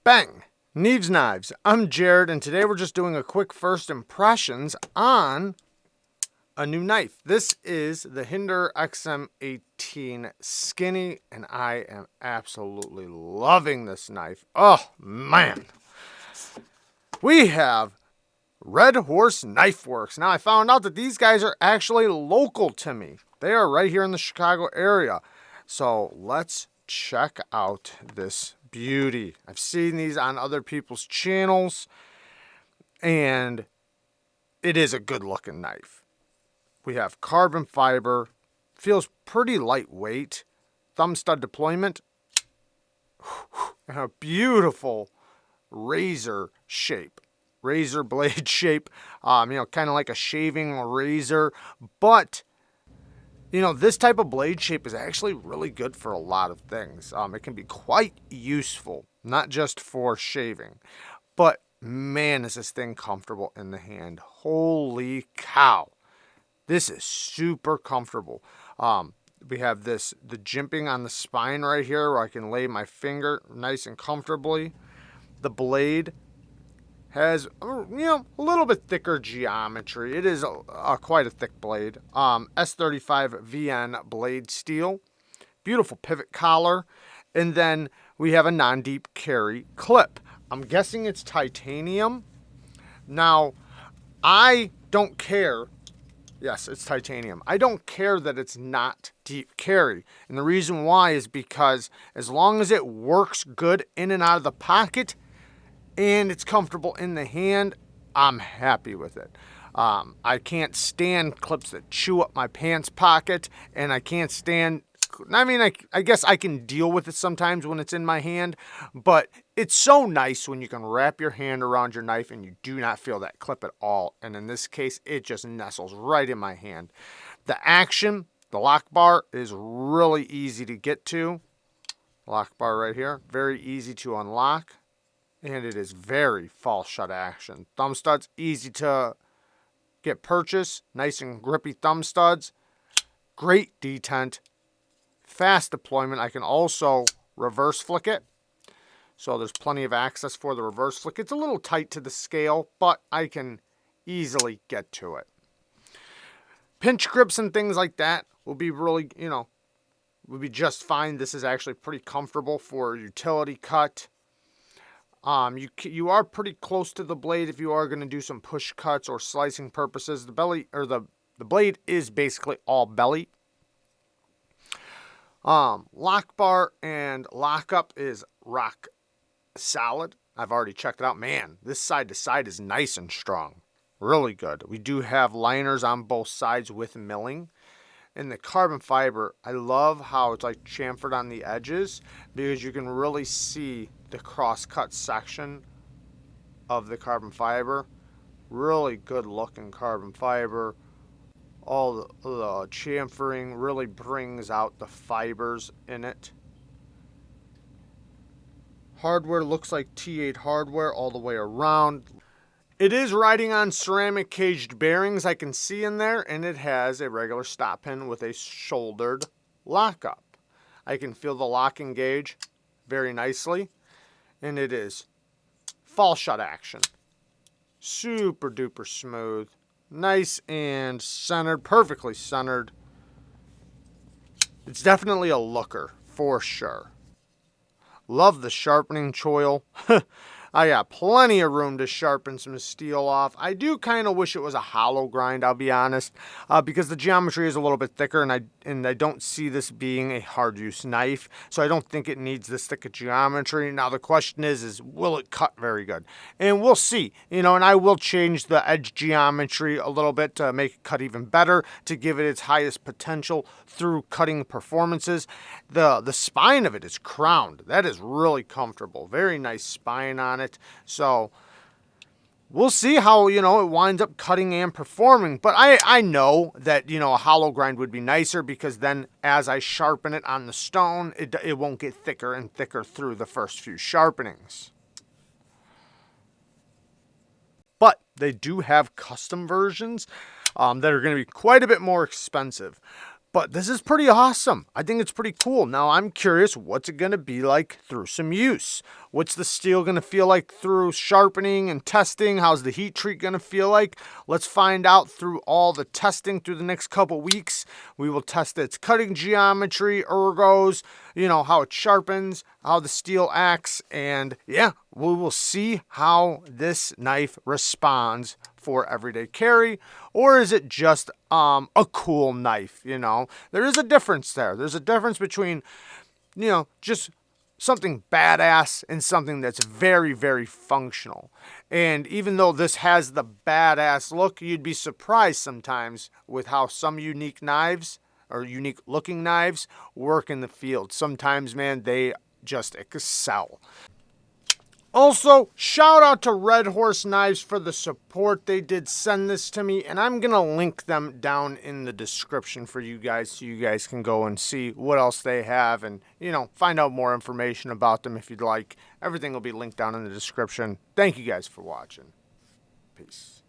Bang! Neeves Knives. I'm Jared, and today we're just doing a quick first impressions on a new knife. This is the Hinder XM18 Skinny, and I am absolutely loving this knife. Oh, man. We have Redhorse Knife Works. Now, I found out that these guys are actually local to me. They are right here in the Chicago area. So let's check out this beauty. I've seen these on other people's channels, and it is a good looking knife. We have carbon fiber, feels pretty lightweight, thumb stud deployment, and a beautiful razor shape, razor blade shape, kind of like a shaving razor, but this type of blade shape is actually really good for a lot of things. It can be quite useful, not just for shaving, but man, is this thing comfortable in the hand. Holy cow. This is super comfortable. We have the jimping on the spine right here where I can lay my finger nice and comfortably. The blade has, a little bit thicker geometry. It is quite a thick blade. S35 VN blade steel. Beautiful pivot collar. And then we have a non-deep carry clip. I'm guessing it's titanium. Now, I don't care. Yes, it's titanium. I don't care that it's not deep carry. And the reason why is because as long as it works good in and out of the pocket, and it's comfortable in the hand, I'm happy with it. I can't stand clips that chew up my pants pocket, and I can't stand, I guess I can deal with it sometimes when it's in my hand, but it's so nice when you can wrap your hand around your knife and you do not feel that clip at all. And in this case, it just nestles right in my hand. The action, the lock bar is really easy to get to. Lock bar right here, very easy to unlock. And it is very false shut action. Thumb studs, easy to get purchased. Nice and grippy thumb studs. Great detent. Fast deployment. I can also reverse flick it. So there's plenty of access for the reverse flick. It's a little tight to the scale, but I can easily get to it. Pinch grips and things like that will be really, will be just fine. This is actually pretty comfortable for a utility cut. You are pretty close to the blade if you are going to do some push cuts or slicing purposes. The belly, or the blade is basically all belly. Lock bar and lockup is rock solid. I've already checked it out. Man, this side to side is nice and strong. Really good. We do have liners on both sides with milling. And the carbon fiber, I love how it's like chamfered on the edges because you can really see the cross-cut section of the carbon fiber. Really good looking carbon fiber. All the chamfering really brings out the fibers in it. Hardware looks like T8 hardware all the way around. It is riding on ceramic caged bearings I can see in there, and it has a regular stop pin with a shouldered lockup. I can feel the locking gauge very nicely, and it is false shut action. Super duper smooth. Nice and centered, perfectly centered. It's definitely a looker, for sure. Love the sharpening choil. I got plenty of room to sharpen some steel off. I do kind of wish it was a hollow grind, I'll be honest, because the geometry is a little bit thicker, and I don't see this being a hard use knife, so I don't think it needs this thick of geometry. Now the question is will it cut very good? And we'll see, and I will change the edge geometry a little bit to make it cut even better, to give it its highest potential through cutting performances. The spine of it is crowned. That is really comfortable. Very nice spine on it. So we'll see how, it winds up cutting and performing. But I know that, a hollow grind would be nicer because then as I sharpen it on the stone, it won't get thicker and thicker through the first few sharpenings. But they do have custom versions that are going to be quite a bit more expensive. But this is pretty awesome. I think it's pretty cool. Now I'm curious, what's it going to be like through some use? What's the steel going to feel like through sharpening and testing? How's the heat treat going to feel like? Let's find out through all the testing through the next couple weeks. We will test its cutting geometry, ergos, how it sharpens, how the steel acts, and yeah, we will see how this knife responds for everyday carry, or is it just a cool knife? There is a difference there. There's a difference between just something badass and something that's very, very functional. And even though this has the badass look, you'd be surprised sometimes with how some unique knives or unique looking knives work in the field. Sometimes, man, they just excel. Also, shout out to Redhorse Knives for the support. They did send this to me, and I'm going to link them down in the description for you guys so you guys can go and see what else they have and, find out more information about them if you'd like. Everything will be linked down in the description. Thank you guys for watching. Peace.